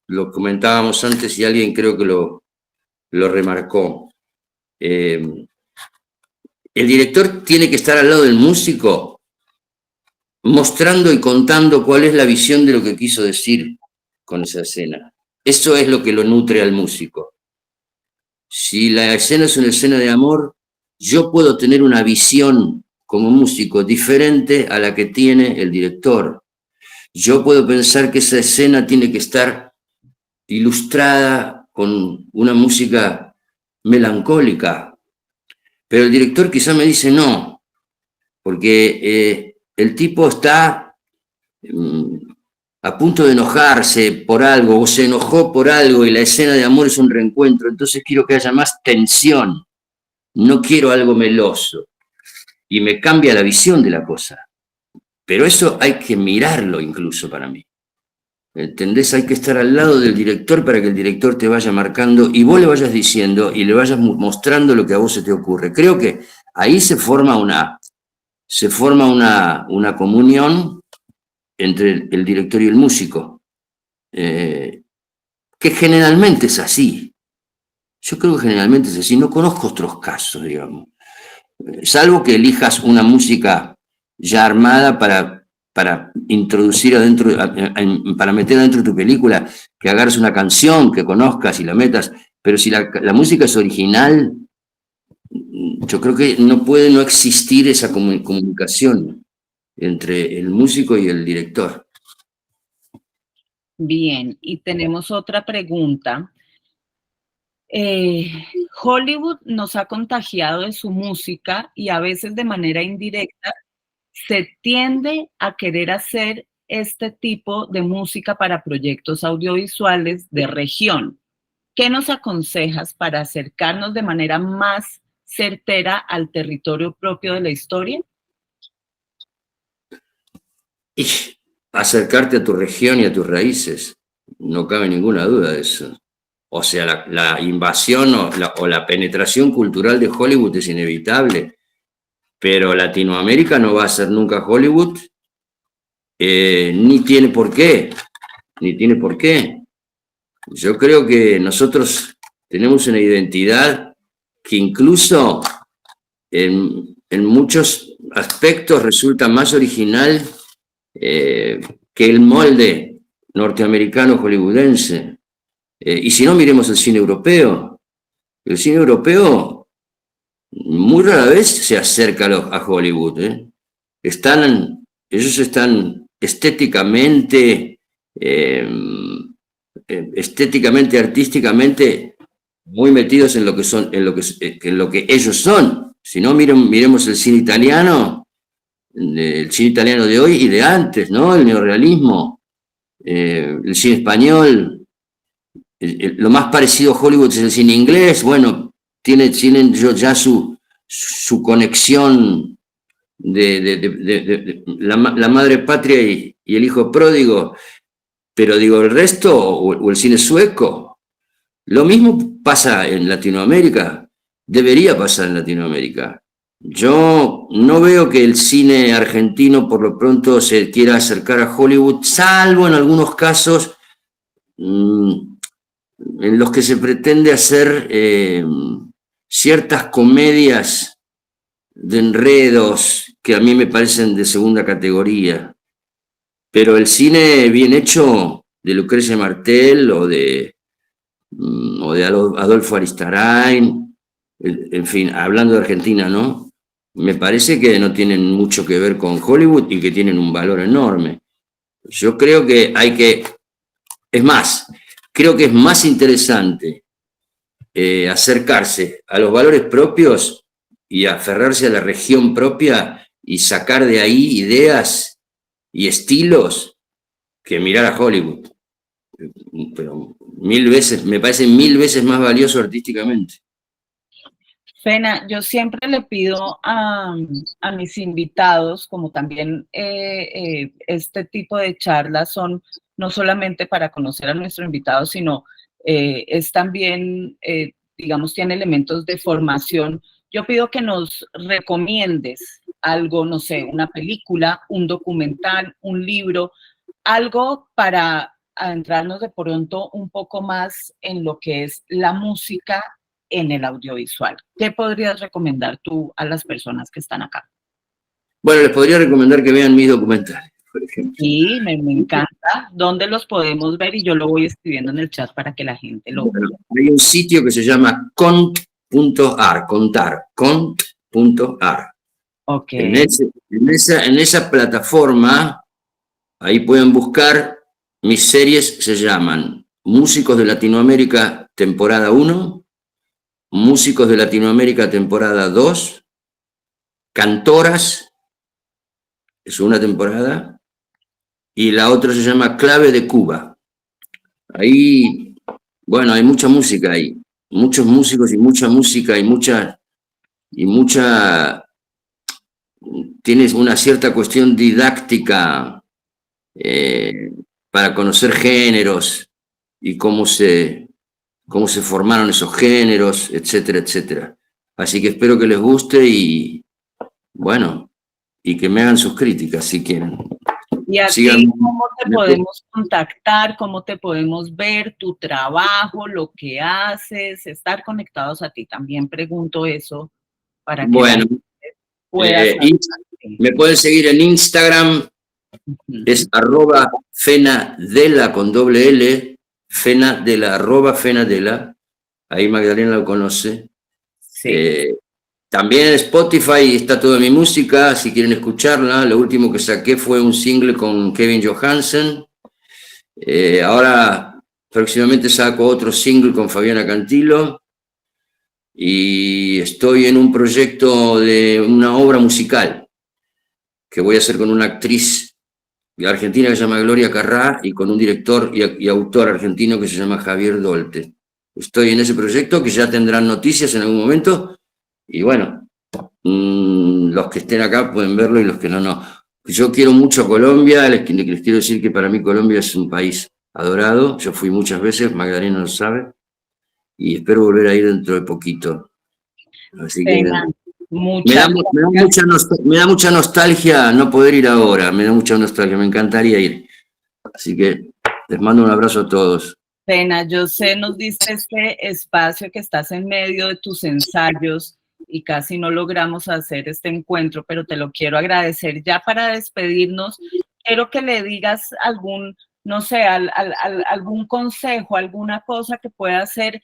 lo comentábamos antes y alguien creo que lo remarcó, el director tiene que estar al lado del músico mostrando y contando cuál es la visión de lo que quiso decir con esa escena. Eso es lo que lo nutre al músico. Si la escena es una escena de amor, yo puedo tener una visión como músico diferente a la que tiene el director. Yo puedo pensar que esa escena tiene que estar ilustrada con una música melancólica, pero el director quizá me dice no, porque el tipo está a punto de enojarse por algo o se enojó por algo y la escena de amor es un reencuentro, entonces quiero que haya más tensión, no quiero algo meloso. Y me cambia la visión de la cosa. Pero eso hay que mirarlo incluso para mí. ¿Entendés? Hay que estar al lado del director para que el director te vaya marcando y vos le vayas diciendo y le vayas mostrando lo que a vos se te ocurre. Creo que ahí se forma una comunión entre el director y el músico, que generalmente es así. Yo creo que generalmente es así. No conozco otros casos, digamos. Salvo que elijas una música ya armada para introducir adentro, para meter adentro de tu película, que agarres una canción que conozcas y la metas, pero si la música es original, yo creo que no puede no existir esa comunicación entre el músico y el director. Bien, y tenemos otra pregunta. Hollywood nos ha contagiado de su música y a veces de manera indirecta se tiende a querer hacer este tipo de música para proyectos audiovisuales de región. ¿Qué nos aconsejas para acercarnos de manera más certera al territorio propio de la historia? Y acercarte a tu región y a tus raíces, no cabe ninguna duda de eso. O sea, la invasión o la penetración cultural de Hollywood es inevitable, pero Latinoamérica no va a ser nunca Hollywood, ni tiene por qué, Yo creo que nosotros tenemos una identidad que incluso en muchos aspectos resulta más original que el molde norteamericano hollywoodense. Y si no, miremos el cine europeo. El cine europeo muy rara vez se acerca a Hollywood. Ellos están estéticamente, artísticamente, muy metidos en lo que son, en lo que ellos son. Si no, miremos el cine italiano de hoy y de antes, ¿no? El neorrealismo, el cine español. Lo más parecido a Hollywood es el cine inglés. Bueno, tienen ya su conexión de la madre patria y el hijo pródigo, pero digo, el resto, o el cine sueco, lo mismo pasa en Latinoamérica, debería pasar en Latinoamérica. Yo no veo que el cine argentino por lo pronto se quiera acercar a Hollywood, salvo en algunos casos en los que se pretende hacer ciertas comedias de enredos que a mí me parecen de segunda categoría. Pero el cine bien hecho de Lucrecia Martel o de Adolfo Aristarain, en fin, hablando de Argentina, ¿no? Me parece que no tienen mucho que ver con Hollywood y que tienen un valor enorme. Yo creo que es más, creo que es más interesante acercarse a los valores propios y aferrarse a la región propia y sacar de ahí ideas y estilos que mirar a Hollywood. Pero me parece 1000 veces más valioso artísticamente. Fena, yo siempre le pido a mis invitados, como también este tipo de charlas son no solamente para conocer a nuestro invitado, sino es también, digamos, tiene elementos de formación. Yo pido que nos recomiendes algo, no sé, una película, un documental, un libro, algo para adentrarnos de pronto un poco más en lo que es la música en el audiovisual. ¿Qué podrías recomendar tú a las personas que están acá? Bueno, les podría recomendar que vean mis documentales, por ejemplo. Sí, me encanta. ¿Dónde los podemos ver? Y yo lo voy escribiendo en el chat para que la gente lo vea. Bueno, hay un sitio que se llama cont.ar, contar, cont.ar. Ok. En esa plataforma, ahí pueden buscar, mis series se llaman Músicos de Latinoamérica, temporada 1, Músicos de Latinoamérica, temporada 2, Cantoras, es una temporada, y la otra se llama Clave de Cuba. Ahí, bueno, hay mucha música ahí, muchos músicos y mucha música y mucha, tienes una cierta cuestión didáctica para conocer géneros y cómo se formaron esos géneros, etcétera, etcétera. Así que espero que les guste y, bueno, y que me hagan sus críticas si quieren. Y a ti, ¿cómo te podemos contactar? ¿Cómo te podemos ver? Tu trabajo, lo que haces, estar conectados a ti. También pregunto eso para que bueno, puedas. Me pueden seguir en Instagram, es @fenadela con doble L, Fenadela, @Fenadela. Ahí Magdalena lo conoce. Sí. También en Spotify está toda mi música, si quieren escucharla. Lo último que saqué fue un single con Kevin Johansen. Ahora próximamente saco otro single con Fabiana Cantilo. Y estoy en un proyecto de una obra musical que voy a hacer con una actriz argentina que se llama Gloria Carrá y con un director y autor argentino que se llama Javier Dolte. Estoy en ese proyecto que ya tendrán noticias en algún momento. Y bueno, los que estén acá pueden verlo y los que no, no. Yo quiero mucho a Colombia, les quiero decir que para mí Colombia es un país adorado. Yo fui muchas veces, Magdalena lo sabe, y espero volver a ir dentro de poquito. Así que me da mucha nostalgia no poder ir ahora, me da mucha nostalgia, me encantaría ir. Así que les mando un abrazo a todos. Fena, yo sé, nos diste este espacio que estás en medio de tus ensayos y casi no logramos hacer este encuentro, pero te lo quiero agradecer. Ya para despedirnos, quiero que le digas algún, no sé, algún consejo, alguna cosa que pueda ser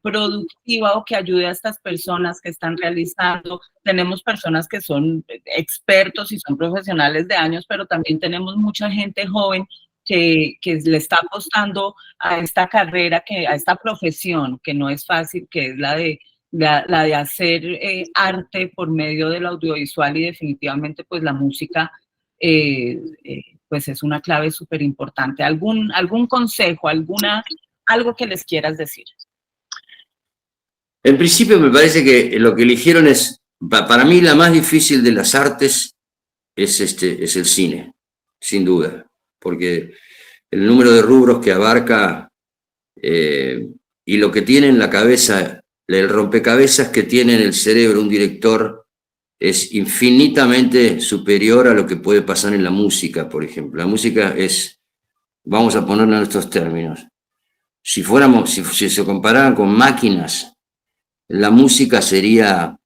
productiva o que ayude a estas personas que están realizando. Tenemos personas que son expertos y son profesionales de años, pero también tenemos mucha gente joven que le está apostando a esta carrera, a esta profesión que no es fácil, que es la de hacer arte por medio del audiovisual, y definitivamente pues la música pues es una clave súper importante. ¿Algún consejo, algo que les quieras decir? En principio me parece que lo que eligieron es, para mí la más difícil de las artes es el cine, sin duda, porque el número de rubros que abarca y lo que tiene en la cabeza, el rompecabezas que tiene en el cerebro un director es infinitamente superior a lo que puede pasar en la música, por ejemplo. La música es, vamos a ponerlo en estos términos, si se compararan con máquinas, la música sería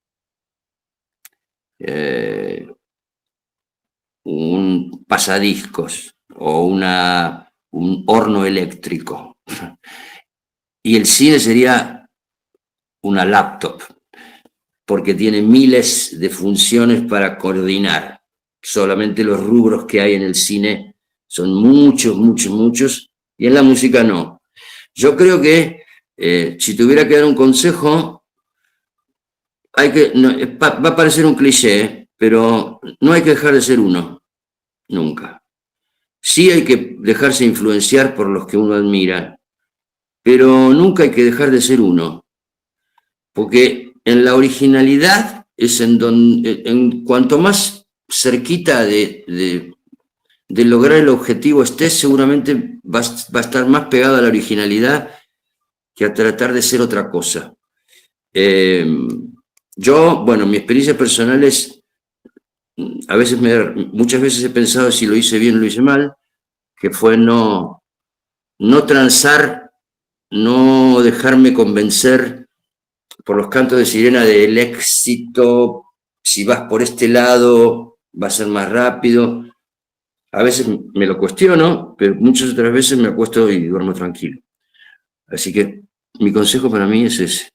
un pasadiscos o un horno eléctrico. Y el cine sería una laptop, porque tiene miles de funciones para coordinar. Solamente los rubros que hay en el cine son muchos, muchos, muchos, y en la música no. Yo creo que si tuviera que dar un consejo, va a parecer un cliché, pero no hay que dejar de ser uno, nunca. Sí hay que dejarse influenciar por los que uno admira, pero nunca hay que dejar de ser uno, porque en la originalidad es en cuanto más cerquita de lograr el objetivo estés, seguramente va a estar más pegado a la originalidad que a tratar de ser otra cosa. Bueno, mi experiencia personal es, muchas veces he pensado si lo hice bien o lo hice mal, que fue no transar, no dejarme convencer por los cantos de sirena del éxito. Si vas por este lado, va a ser más rápido. A veces me lo cuestiono, pero muchas otras veces me acuesto y duermo tranquilo. Así que mi consejo para mí es ese.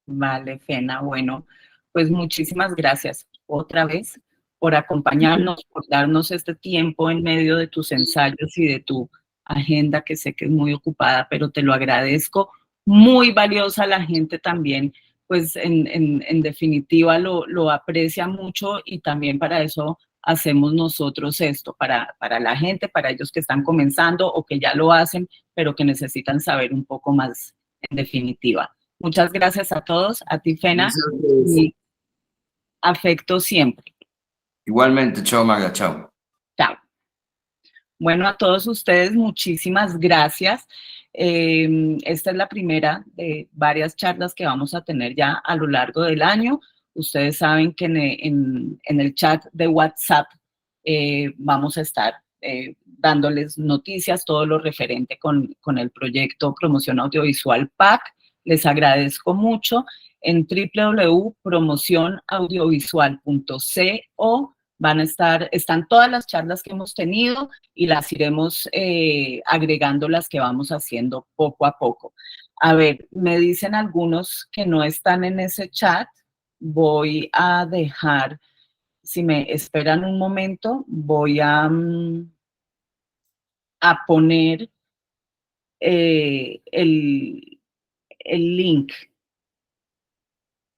Vale, Fena. Bueno, pues muchísimas gracias otra vez por acompañarnos, por darnos este tiempo en medio de tus ensayos y de tu agenda, que sé que es muy ocupada, pero te lo agradezco. Muy valiosa la gente también, pues en definitiva lo aprecia mucho y también para eso hacemos nosotros esto, para la gente, para ellos que están comenzando o que ya lo hacen, pero que necesitan saber un poco más en definitiva. Muchas gracias a todos, a ti, Fena, y afecto siempre. Igualmente, chao, Maga, chao. Chao. Bueno, a todos ustedes, muchísimas gracias. Esta es la primera de varias charlas que vamos a tener ya a lo largo del año. Ustedes saben que en el chat de WhatsApp vamos a estar dándoles noticias, todo lo referente con el proyecto Promoción Audiovisual PAC. Les agradezco mucho. En www.promocionaudiovisual.co están todas las charlas que hemos tenido y las iremos agregando las que vamos haciendo poco a poco. A ver, me dicen algunos que no están en ese chat. Voy a dejar, si me esperan un momento, voy a poner el link.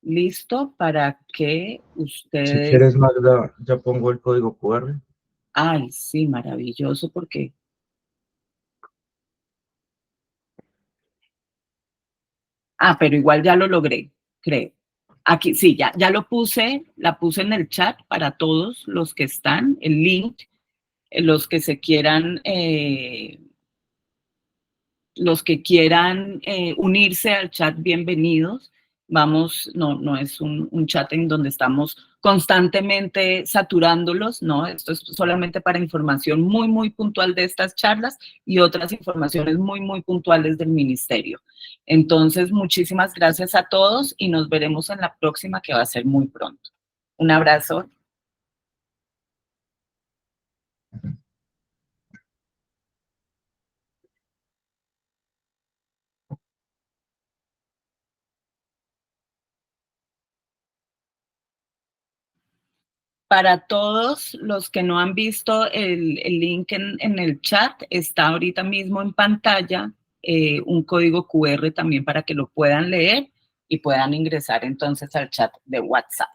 ¿Listo? Para que ustedes... Si quieres, Magda, ya pongo el código QR. Ay, sí, maravilloso, porque... pero igual ya lo logré, creo. Aquí, sí, ya lo puse, la puse en el chat para todos los que están, el link, los que se quieran... los que quieran unirse al chat, bienvenidos. Vamos, no es un chat en donde estamos constantemente saturándolos, no, esto es solamente para información muy, muy puntual de estas charlas y otras informaciones muy, muy puntuales del ministerio. Entonces, muchísimas gracias a todos y nos veremos en la próxima, que va a ser muy pronto. Un abrazo. Para todos los que no han visto el link en el chat, está ahorita mismo en pantalla un código QR también para que lo puedan leer y puedan ingresar entonces al chat de WhatsApp.